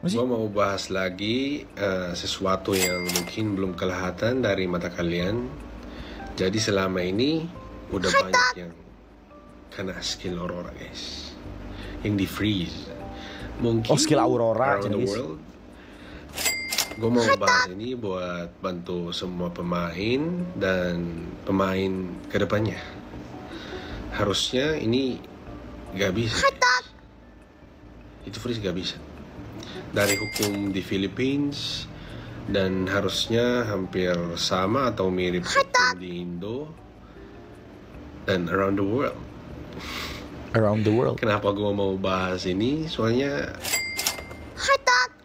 Gue mau bahas lagi sesuatu yang mungkin belum kelihatan dari mata kalian. Jadi selama ini udah banyak yang kena skill Aurora, guys, yang di freeze. Mungkin skill Aurora around the world. Gue mau bahas ini buat bantu semua pemain dan pemain kedepannya. Harusnya ini gak bisa, guys. Itu freeze gak bisa dari hukum di Philippines, dan harusnya hampir sama atau mirip hukum di Indo dan around the world. Around the world. Kenapa gue mau bahas ini? Soalnya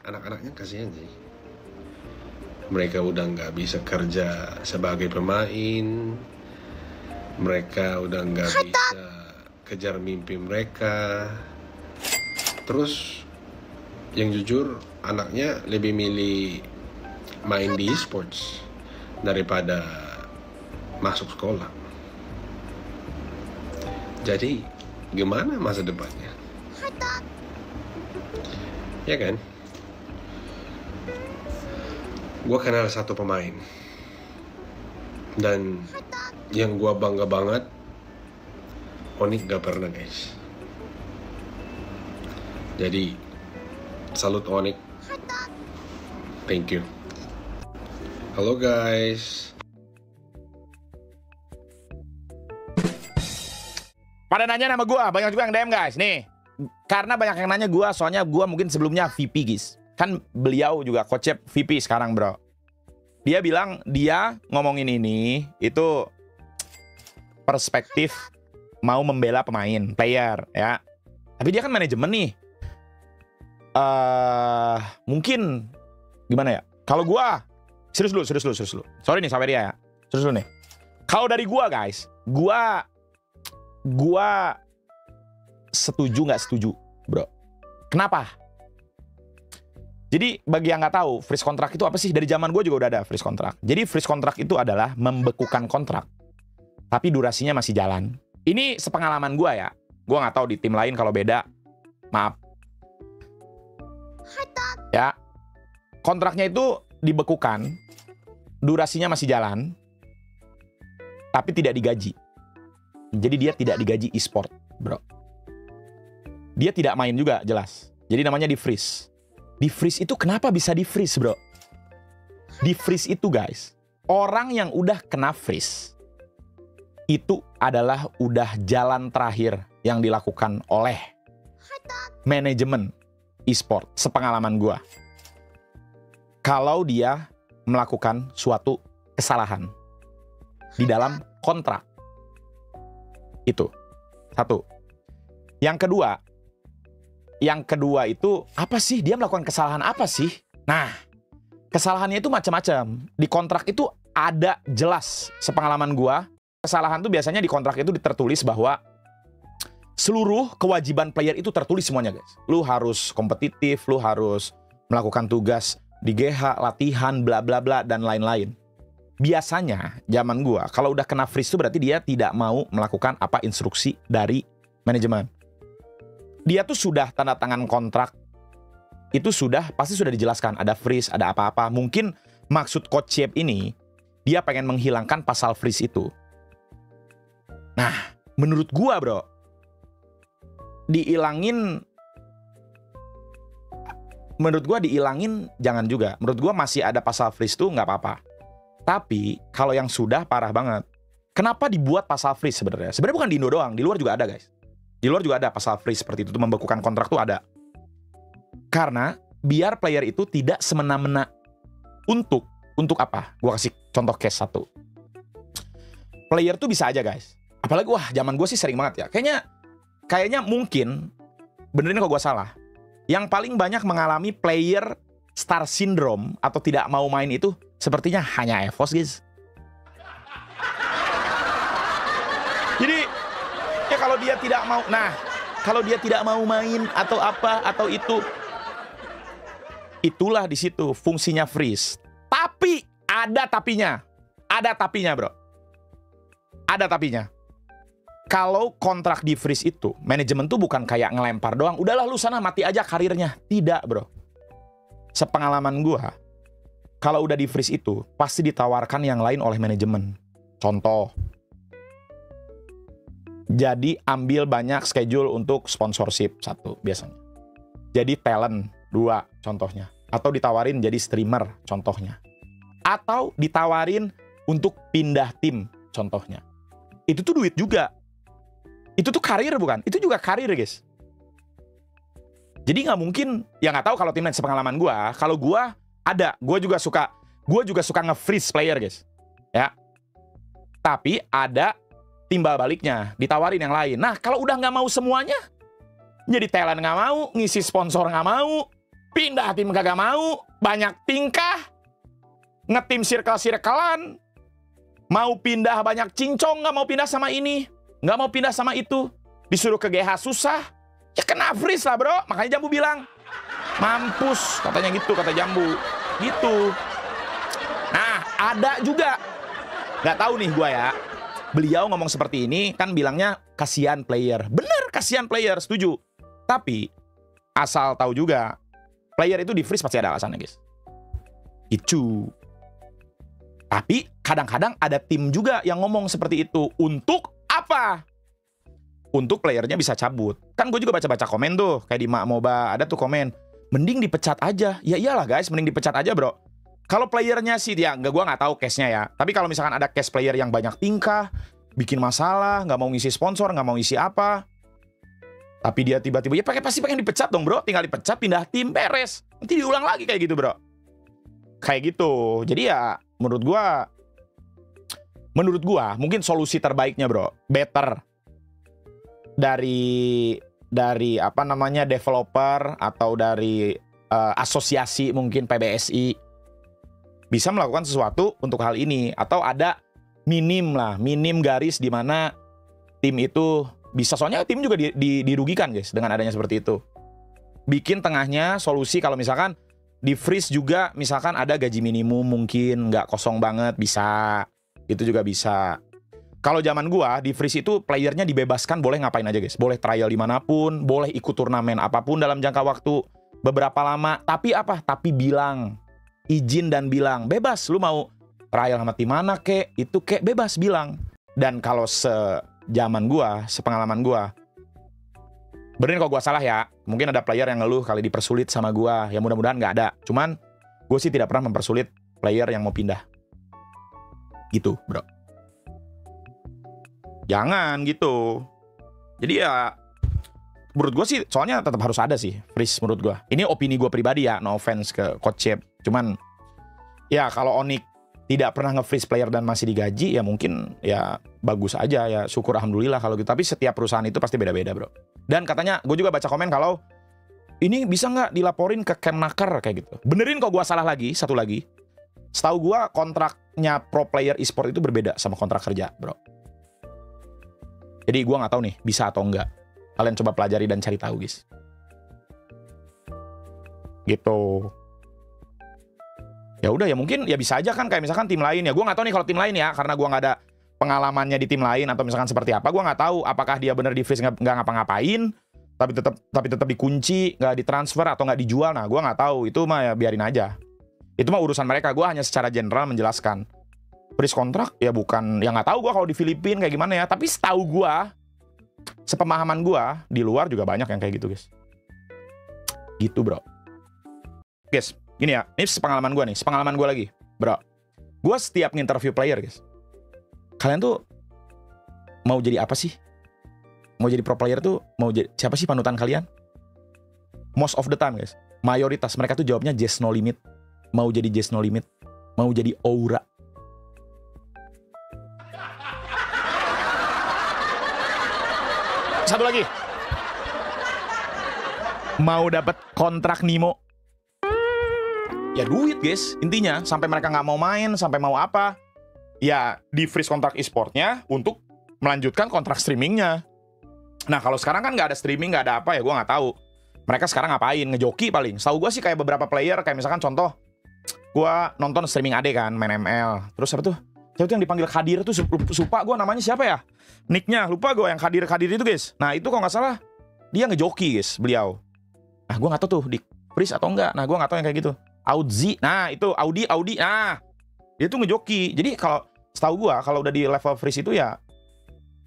anak-anaknya kasihan sih. Mereka udah nggak bisa kerja sebagai pemain. Mereka udah nggak bisa kejar mimpi mereka. Terus yang jujur, anaknya lebih milih main di e-sports daripada masuk sekolah. Jadi gimana masa depannya? Ya kan? Gue kenal satu pemain, dan yang gue bangga banget, Onyx gak pernah, guys. Jadi salut Onyx. Thank you. Halo guys. Pada nanya nama gue, banyak juga yang DM guys. Nih, karena banyak yang nanya gue, soalnya gue mungkin sebelumnya VP guys. Kan beliau juga coach VP sekarang bro. Dia bilang dia ngomongin ini itu perspektif mau membela pemain, player ya. Tapi dia kan manajemen nih. Mungkin gimana ya? Kalau gua serius dulu. Sorry nih Saweria ya. Serius dulu nih. Kalau dari gua guys, gua setuju nggak setuju, bro. Kenapa? Jadi bagi yang nggak tahu, freeze kontrak itu apa sih? Dari zaman gue juga udah ada freeze kontrak. Jadi freeze kontrak itu adalah membekukan kontrak, tapi durasinya masih jalan. Ini sepengalaman gue ya. Gue nggak tahu di tim lain kalau beda. Maaf. Ya, kontraknya itu dibekukan, durasinya masih jalan, tapi tidak digaji. Jadi dia tidak digaji e-sport, bro. Dia tidak main juga, jelas. Jadi namanya di freeze. Di freeze itu kenapa bisa di freeze, bro? Di freeze itu guys, orang yang udah kena freeze itu adalah udah jalan terakhir yang dilakukan oleh manajemen e-sport, sepengalaman gua. Kalau dia melakukan suatu kesalahan di dalam kontrak. Itu. Satu. Yang kedua itu apa sih? Dia melakukan kesalahan apa sih? Nah, kesalahannya itu macam-macam. Di kontrak itu ada jelas, sepengalaman gua, kesalahan tuh biasanya di kontrak itu tertulis bahwa seluruh kewajiban player itu tertulis semuanya, guys. Lu harus kompetitif, lu harus melakukan tugas di GH, latihan, bla bla bla, dan lain-lain. Biasanya, zaman gua, kalau udah kena freeze itu berarti dia tidak mau melakukan apa instruksi dari manajemen. Dia tuh sudah tanda tangan kontrak, itu pasti sudah dijelaskan, ada freeze, ada apa-apa. Mungkin maksud coach Yep ini, dia pengen menghilangkan pasal freeze itu. Nah, menurut gua bro, menurut gua diilangin jangan juga. Menurut gua masih ada pasal freeze tuh nggak apa-apa. Tapi kalau yang sudah parah banget, kenapa dibuat pasal freeze sebenarnya? Sebenarnya bukan di Indo doang, di luar juga ada guys. Di luar juga ada pasal freeze seperti itu, membekukan kontrak tuh ada. Karena biar player itu tidak semena-mena. Untuk apa? Gua kasih contoh case satu. Player tuh bisa aja guys. Apalagi wah, zaman gue sih sering banget ya. Kayaknya mungkin, benerin kalau gue salah, yang paling banyak mengalami player star syndrome atau tidak mau main itu sepertinya hanya EVOS, guys. Jadi, ya kalau dia tidak mau, kalau dia tidak mau main atau apa, atau itulah di situ fungsinya freeze. Tapi, ada tapinya, bro. Ada tapinya. Kalau kontrak di freeze itu, manajemen tuh bukan kayak ngelempar doang. Udahlah lu sana mati aja karirnya. Tidak bro. sepengalaman gue, kalau udah di freeze itu pasti ditawarkan yang lain oleh manajemen. Contoh, jadi ambil banyak schedule untuk sponsorship, 1 biasanya. Jadi talent, 2 contohnya. Atau ditawarin jadi streamer, contohnya. Atau ditawarin untuk pindah tim, contohnya. Itu tuh duit juga. Itu tuh karir bukan? Itu juga karir, guys. Jadi nggak mungkin, ya nggak tahu kalau tim lain, sepengalaman gue. Kalau gue ada, gue juga suka nge-freeze player, guys. Ya. Tapi ada timbal baliknya, ditawarin yang lain. Nah, kalau udah nggak mau semuanya, jadi talent nggak mau, ngisi sponsor nggak mau, pindah tim kagak mau, banyak tingkah, ngetim circle-circlean, mau pindah banyak cincong, nggak mau pindah sama ini, nggak mau pindah sama itu, disuruh ke GH susah, ya kena freeze lah bro. Makanya Jambu bilang, mampus, katanya gitu, kata Jambu, gitu. Nah, ada juga, nggak tahu nih gua ya, beliau ngomong seperti ini, kan bilangnya kasihan player. Bener, kasihan player, setuju. Tapi, asal tahu juga, player itu di freeze pasti ada alasannya, guys. Itu. Tapi, kadang-kadang ada tim juga yang ngomong seperti itu. Untuk apa? Untuk playernya bisa cabut. Kan gue juga baca-baca komen tuh, kayak di Mak Moba, ada tuh komen, mending dipecat aja. Ya iyalah guys, mending dipecat aja bro. Kalau playernya sih, ya gue nggak tahu case-nya ya. Tapi kalau misalkan ada case player yang banyak tingkah, bikin masalah, nggak mau ngisi sponsor, nggak mau ngisi apa, tapi dia tiba-tiba, ya pasti pengen dipecat dong bro. Tinggal dipecat, pindah tim, beres. Nanti diulang lagi kayak gitu bro. Kayak gitu. Jadi ya, menurut gua, mungkin solusi terbaiknya bro, better dari apa namanya developer atau dari asosiasi mungkin PBSI bisa melakukan sesuatu untuk hal ini, atau ada minim garis di mana tim itu bisa, soalnya tim juga dirugikan guys dengan adanya seperti itu. Bikin tengahnya solusi, kalau misalkan di freeze juga, misalkan ada gaji minimum mungkin nggak kosong banget, bisa, itu juga bisa. Kalau zaman gua di freeze itu playernya dibebaskan, boleh ngapain aja guys, boleh trial dimanapun, boleh ikut turnamen apapun dalam jangka waktu beberapa lama, tapi apa? Tapi bilang izin dan bilang bebas, lu mau trial sama tim mana kek, itu kek bebas bilang. Dan kalau sejaman gua, sepengalaman gua, benerin kalau gua salah ya, mungkin ada player yang ngeluh kali dipersulit sama gua, ya mudah-mudahan nggak ada. Cuman gue sih tidak pernah mempersulit player yang mau pindah. Gitu bro. Jangan gitu. Jadi ya, menurut gue sih, soalnya tetap harus ada sih freeze menurut gue. Ini opini gue pribadi ya, no offense ke Coach Chep. Cuman, ya kalau Onyx tidak pernah nge-freeze player dan masih digaji, ya mungkin ya bagus aja ya, syukur alhamdulillah kalau gitu. Tapi setiap perusahaan itu pasti beda-beda bro. Dan katanya, gue juga baca komen kalau, ini bisa nggak dilaporin ke Kemnaker kayak gitu. Benerin kok gue salah lagi, satu lagi. Setahu gue kontraknya pro player e-sport itu berbeda sama kontrak kerja bro. Jadi gue nggak tahu nih bisa atau enggak. Kalian coba pelajari dan cari tahu guys. Gitu. Ya udah ya, mungkin ya bisa aja kan kayak misalkan tim lain ya. Gue nggak tahu nih kalau tim lain ya, karena gue nggak ada pengalamannya di tim lain atau misalkan seperti apa. Gue nggak tahu apakah dia bener di freeze nggak ngapa-ngapain, tapi tetap dikunci, nggak ditransfer atau nggak dijual. Nah gue nggak tahu, itu mah ya biarin aja. Itu mah urusan mereka. Gue hanya secara general menjelaskan. Freeze kontrak ya bukan, ya nggak tahu gue kalau di Filipina kayak gimana ya. Tapi setahu gue, sepemahaman gue di luar juga banyak yang kayak gitu guys. Gitu bro. Guys, gini ya, ini sepengalaman gue nih, sepengalaman gue lagi bro. Gue setiap nginterview player guys, kalian tuh mau jadi apa sih? Mau jadi pro player tuh, mau jadi siapa sih panutan kalian? Most of the time guys, mayoritas mereka tuh jawabnya Just No Limit. Mau jadi Just No Limit, mau jadi Aura. Satu lagi, mau dapat kontrak Nimo. Ya duit guys, intinya sampai mereka nggak mau main, sampai mau apa, ya di freeze kontrak e-sportnya untuk melanjutkan kontrak streamingnya. Nah kalau sekarang kan nggak ada streaming, nggak ada apa ya, gue nggak tahu mereka sekarang ngapain, ngejoki paling. Tahu gue sih kayak beberapa player, kayak misalkan contoh, gue nonton streaming AD kan, main ML, terus apa tuh? Siapa tuh yang dipanggil Kadir tuh, lupa gue namanya siapa ya? Nicknya lupa gue, yang Kadir itu guys. Nah itu kalau nggak salah dia ngejoki guys, beliau. Nah gue nggak tahu tuh di freeze atau enggak. Nah, gue nggak tahu yang kayak gitu. Audi, nah itu Audi, nah dia tuh ngejoki. Jadi kalau setahu gue kalau udah di level freeze itu ya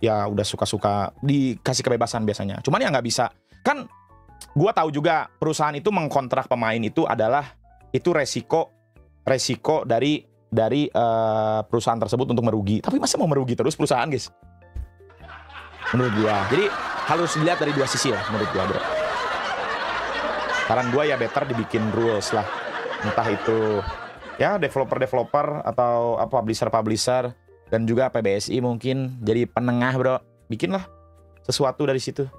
udah suka-suka dikasih kebebasan biasanya. Cuman ya nggak bisa. Kan gue tahu juga perusahaan itu mengkontrak pemain itu adalah itu resiko dari perusahaan tersebut untuk merugi. Tapi masa mau merugi terus perusahaan, guys? Menurut gue. Jadi harus dilihat dari dua sisi lah menurut gue, bro. Saran gue ya better dibikin rules lah. Entah itu ya developer atau publisher dan juga PBSI mungkin jadi penengah, bro. Bikinlah sesuatu dari situ.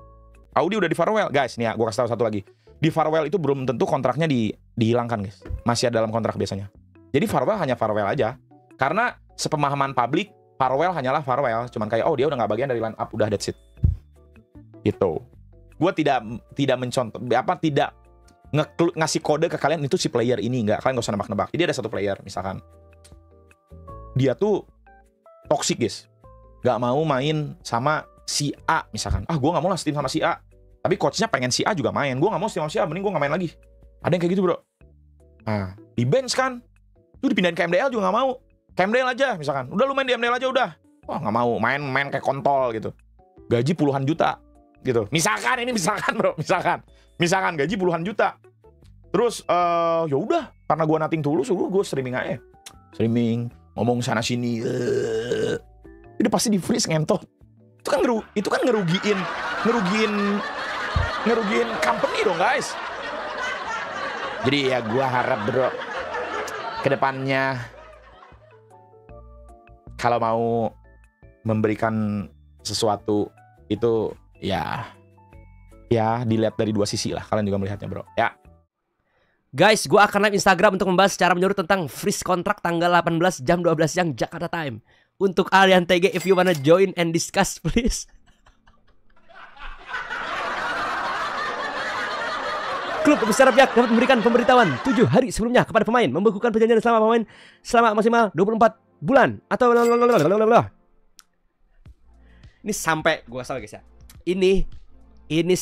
Audi udah di farewell, guys. Nih ya, gue kasih tahu satu lagi. Di farewell itu belum tentu kontraknya dihilangkan, guys. Masih ada dalam kontrak biasanya. Jadi farewell hanya farewell aja. Karena sepemahaman publik, farewell hanyalah farewell. Cuman kayak dia udah nggak bagian dari line up, udah that's it. Gitu. Gue tidak mencontoh tidak ngasih kode ke kalian itu si player ini, nggak, kalian nggak usah nebak-nebak. Jadi ada satu player misalkan dia tuh toxic, guys, nggak mau main sama si A misalkan. Gue nggak mau lah steam sama si A, tapi coachnya pengen si A juga main. Gue nggak mau steam sama si A, mending gue nggak main lagi. Ada yang kayak gitu, bro. Nah, di bench kan lu dipindahin ke MDL juga nggak mau. Ke MDL aja misalkan, udah lu main di MDL aja udah. Nggak mau main kayak kontol gitu, gaji puluhan juta gitu. Misalkan bro, misalkan gaji puluhan juta. Terus ya udah, karena gue nothing tulus, gue streaming aja. Streaming, ngomong sana sini. Ini pasti di freeze ngentot. Itu kan ngerugiin company dong, guys. Jadi ya gue harap, bro, kedepannya kalau mau memberikan sesuatu itu ya dilihat dari dua sisi lah. Kalian juga melihatnya, bro. Ya. Guys, gue akan live Instagram untuk membahas secara menyeluruh tentang freeze kontrak tanggal 18 jam 12 siang Jakarta time. Untuk Alien TG, if you wanna join and discuss, please. Klub bersyarat pihak dapat memberikan pemberitahuan 7 hari sebelumnya kepada pemain, membekukan perjanjian selama maksimal 24 bulan atau ini sampai gua salah, guys ya. Ini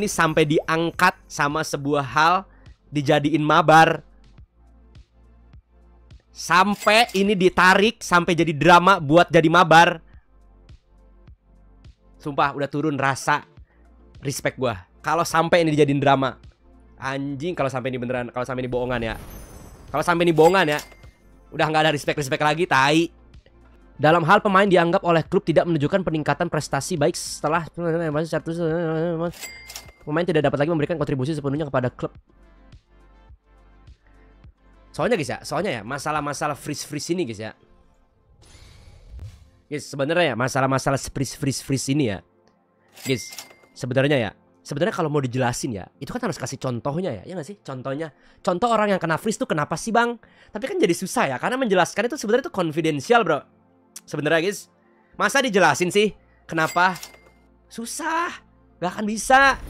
sampai diangkat sama sebuah hal, dijadiin mabar. Sampai ini ditarik sampai jadi drama buat jadi mabar. Sumpah udah turun rasa respect gua. Kalau sampai ini dijadiin drama. Anjing, kalau sampai ini beneran, kalau sampai ini bohongan ya. Kalau sampai ini bohongan ya, udah nggak ada respect lagi, tai. Dalam hal pemain dianggap oleh klub tidak menunjukkan peningkatan prestasi baik setelah pemain tidak dapat lagi memberikan kontribusi sepenuhnya kepada klub. Soalnya ya masalah-masalah freeze ini, guys ya. Guys, sebenarnya ya masalah-masalah freeze ini ya. Guys, sebenarnya kalau mau dijelasin ya, itu kan harus kasih contohnya ya nggak sih? Contoh orang yang kena freeze tuh kenapa sih, Bang? Tapi kan jadi susah ya, karena menjelaskan itu sebenarnya itu confidential, bro. Sebenarnya, guys, masa dijelasin sih kenapa? Susah, nggak akan bisa.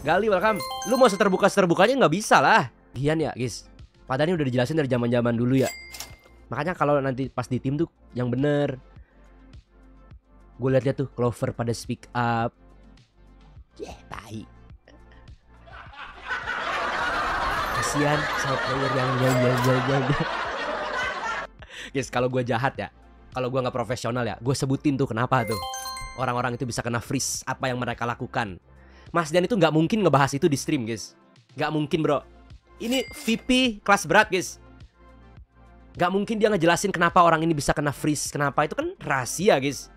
Gali, welcome. Lu mau seterbuka-seterbukanya nggak bisa lah. Gian ya, guys. Padahal ini udah dijelasin dari zaman-zaman dulu ya. Makanya kalau nanti pas di tim tuh yang bener. Gue liat tuh Clover pada speak up. Tai. Kasian sama player yang Guys, kalau gue jahat ya, kalau gue nggak profesional ya, gue sebutin tuh kenapa tuh orang-orang itu bisa kena freeze, apa yang mereka lakukan. Mas Dan itu nggak mungkin ngebahas itu di stream, guys. Nggak mungkin, bro. Ini VP kelas berat, guys. Nggak mungkin dia ngejelasin kenapa orang ini bisa kena freeze, kenapa. Itu kan rahasia, guys.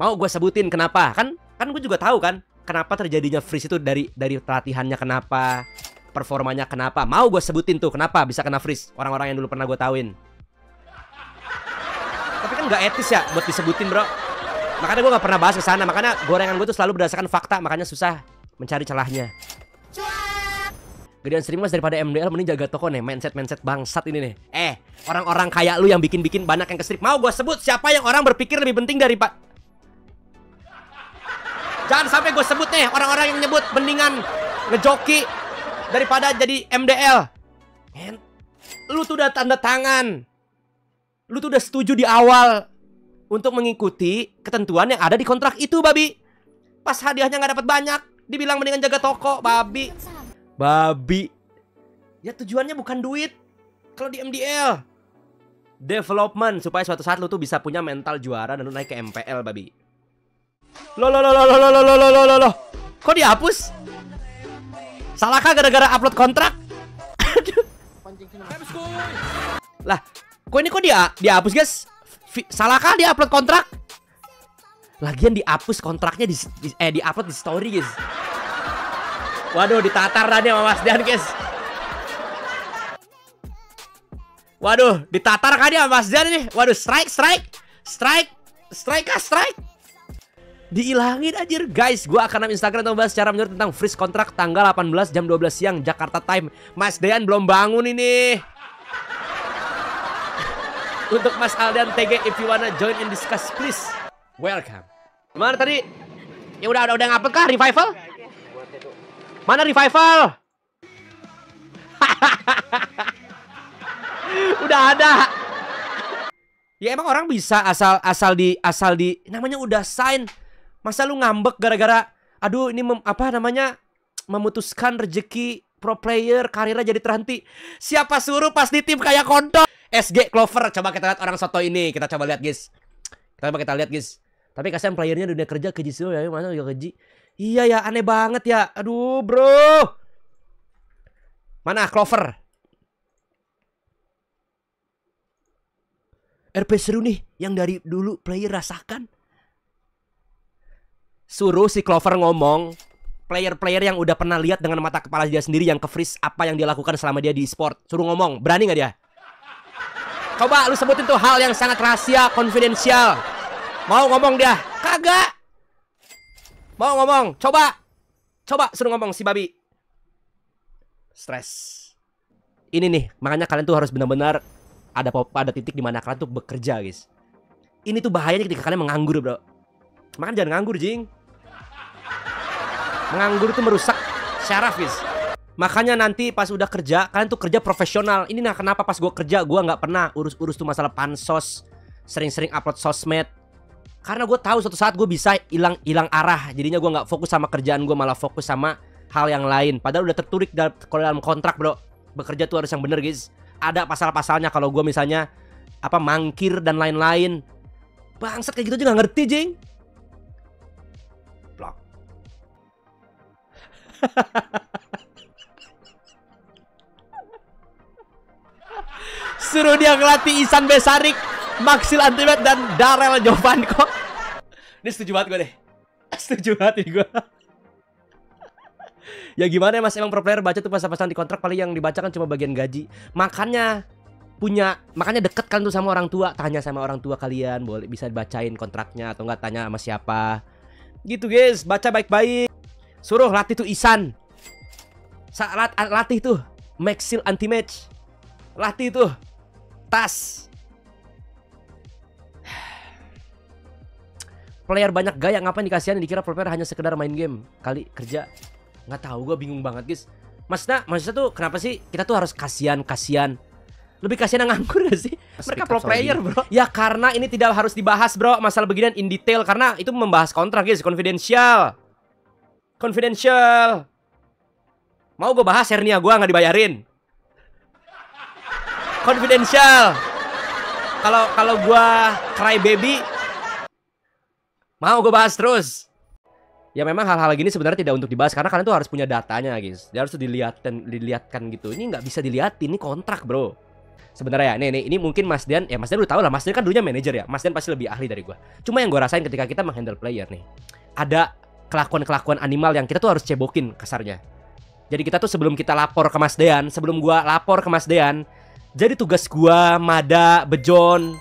Mau gue sebutin kenapa? Kan gue juga tahu kan kenapa terjadinya freeze itu dari pelatihannya kenapa, performanya kenapa. Mau gue sebutin tuh kenapa bisa kena freeze orang-orang yang dulu pernah gue tauin. Tapi kan nggak etis ya buat disebutin, bro. Makanya gue nggak pernah bahas ke sana. Makanya gorengan gue tuh selalu berdasarkan fakta. Makanya susah mencari celahnya. Gedean streamers daripada MDL, mending jaga toko nih. Mindset bangsat ini nih. Orang-orang kayak lu yang bikin banyak yang ke strip. Mau gue sebut siapa yang orang berpikir lebih penting dari Pak. Jangan sampai gue sebut nih orang-orang yang nyebut mendingan ngejoki daripada jadi MDL. Lu tuh udah tanda tangan. Lu tuh udah setuju di awal untuk mengikuti ketentuan yang ada di kontrak itu, babi. Pas hadiahnya nggak dapat banyak, dibilang mendingan jaga toko, babi. Babi. Ya tujuannya bukan duit. Kalau di MDL development supaya suatu saat lu tuh bisa punya mental juara dan lu naik ke MPL, babi. Loh. Kok dihapus? Salahkah gara-gara upload kontrak? Lah, kok ini dihapus, guys? Salahkah dia upload kontrak? Lagian dihapus kontraknya di-upload di story, guys. Waduh, ditatar dah nih sama Mas Dian, guys. Waduh, ditatar kan dia Mas Jan nih. Waduh, strike. Diilangin anjir. Guys, gua akan Instagram atau bahas secara menurut tentang freeze kontrak tanggal 18 jam 12 siang Jakarta time. Mas Dean belum bangun ini. Untuk Mas Aldan TG, if you wanna join and discuss please. Welcome. Mana tadi? Ya udah ngupload kah revival? Mana revival? Udah ada. Ya emang orang bisa asal di namanya udah sign. Masa lu ngambek gara-gara aduh ini memutuskan rezeki pro player karirnya jadi terhenti. Siapa suruh pas di tim kayak kontol. SG Clover, coba kita lihat orang soto ini. Kita coba lihat, guys. Kita lihat, guys. Tapi kasihan playernya udah kerja keji sih ya, mana juga keji. Iya ya, aneh banget ya. Aduh, bro. Mana Clover? RP seru nih yang dari dulu player rasakan. Suruh si Clover ngomong player-player yang udah pernah lihat dengan mata kepala dia sendiri yang ke-freeze apa yang dia lakukan selama dia di e-sport. Suruh ngomong, berani gak dia? Coba lu sebutin tuh hal yang sangat rahasia, konfidensial. Mau ngomong dia? Kagak. Mau ngomong? Coba suruh ngomong si babi. Stres. Ini nih, makanya kalian tuh harus benar-benar ada titik di mana kalian tuh bekerja, guys. Ini tuh bahayanya ketika kalian menganggur, bro. Makanya jangan nganggur, jing. Menganggur itu merusak syaraf, guys. Makanya nanti pas udah kerja, kalian tuh kerja profesional. Ini nah kenapa pas gue kerja gue nggak pernah urus tuh masalah pansos, sering-sering upload sosmed. Karena gue tahu suatu saat gue bisa hilang arah. Jadinya gue nggak fokus sama kerjaan gue, malah fokus sama hal yang lain. Padahal udah tertulis dalam kontrak, bro. Bekerja tuh harus yang bener, guys. Ada pasal-pasalnya kalau gue misalnya mangkir dan lain-lain. Bangsat kayak gitu juga gak ngerti, jing. Blok. Suruh dia ngelatih Ihsan Besarik, Maxil Antimet dan Darel Jovanko. Ini setuju banget gue deh. Setuju banget gue. Ya gimana ya mas, emang pro player baca tuh pasal-pasal di kontrak paling yang dibaca kan cuma bagian gaji. Makanya deket kan tuh sama orang tua. Tanya sama orang tua kalian, boleh bisa dibacain kontraknya atau enggak, tanya sama siapa. Gitu guys, baca baik-baik. Suruh latih tuh Ihsan. Latih tuh Maxil Anti-Match. Latih tuh Tas. Player banyak gaya, ngapain dikasihan? Dikira pro player hanya sekedar main game kali kerja. Nggak tahu, gue bingung banget, guys. Maksudnya tuh kenapa sih kita tuh harus kasihan? Lebih kasihan yang nganggur gak sih? Mereka pro player, bro. Ya karena ini tidak harus dibahas, bro. Masalah beginian in detail karena itu membahas kontrak, guys. Confidential. Mau gue bahas hernia gue nggak dibayarin. Confidential. Kalau gue cry baby, mau gue bahas terus. Ya memang hal-hal gini sebenarnya tidak untuk dibahas karena kalian tuh harus punya datanya, guys. Dia harus dilihatkan gitu. Ini nggak bisa dilihatin, ini kontrak, bro. Sebenarnya ya, ini mungkin Mas Dian udah tahu lah. Mas Dian kan dulunya manajer ya. Mas Dian pasti lebih ahli dari gua. Cuma yang gua rasain ketika kita menghandle player nih, ada kelakuan animal yang kita tuh harus cebokin kasarnya. Jadi kita tuh sebelum kita lapor ke Mas Dian, sebelum gua lapor ke Mas Dian, jadi tugas gua, Mada, Bejon,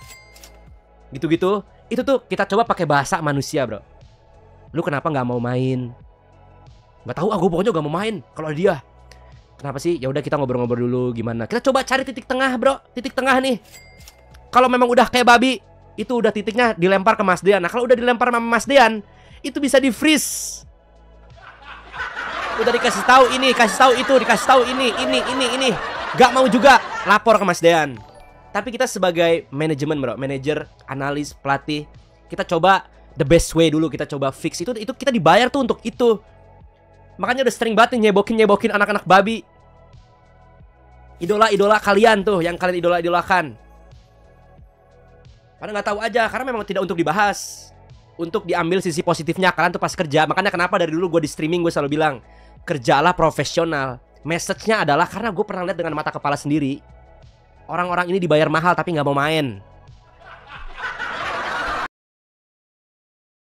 gitu-gitu, itu tuh kita coba pakai bahasa manusia, bro. Lu kenapa nggak mau main? Nggak tahu, gue pokoknya nggak mau main. Kalau dia, kenapa sih? Ya udah kita ngobrol-ngobrol dulu gimana. Kita coba cari titik tengah, bro. Titik tengah nih. Kalau memang udah kayak babi, itu udah titiknya dilempar ke Mas Dian. Nah kalau udah dilempar sama Mas Dian, itu bisa di freeze. Udah dikasih tahu ini, kasih tahu itu, dikasih tahu ini. Gak mau juga lapor ke Mas Dian. Tapi kita sebagai manajemen, bro, manajer, analis, pelatih, kita coba the best way dulu, kita coba fix itu kita dibayar tuh untuk itu. Makanya udah sering banget nih nyebokin anak-anak babi. Idola-idola kalian tuh, yang kalian idolakan. Padahal nggak tahu aja, karena memang tidak untuk dibahas. Untuk diambil sisi positifnya kalian tuh pas kerja. Makanya kenapa dari dulu gue di streaming gue selalu bilang, kerjalah profesional. Message-nya adalah karena gue pernah lihat dengan mata kepala sendiri. Orang-orang ini dibayar mahal tapi nggak mau main.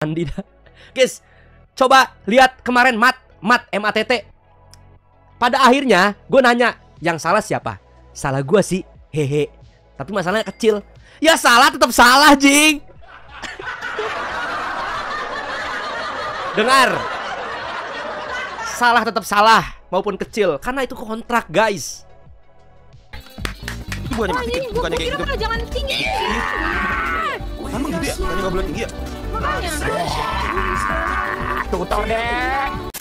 Andi dah. Guys, coba lihat kemarin MATT. Pada akhirnya gue nanya, yang salah siapa? Salah gue sih, hehe. Tapi masalahnya kecil. Ya salah tetap salah, Jing. Dengar. Salah tetap salah, maupun kecil. Karena itu kontrak, guys. Itu bukannya ini bukannya kayak gitu. jangan tinggi. Emang gitu ya? Bukannya nggak boleh tinggi ya? Makanya. Tutor deh.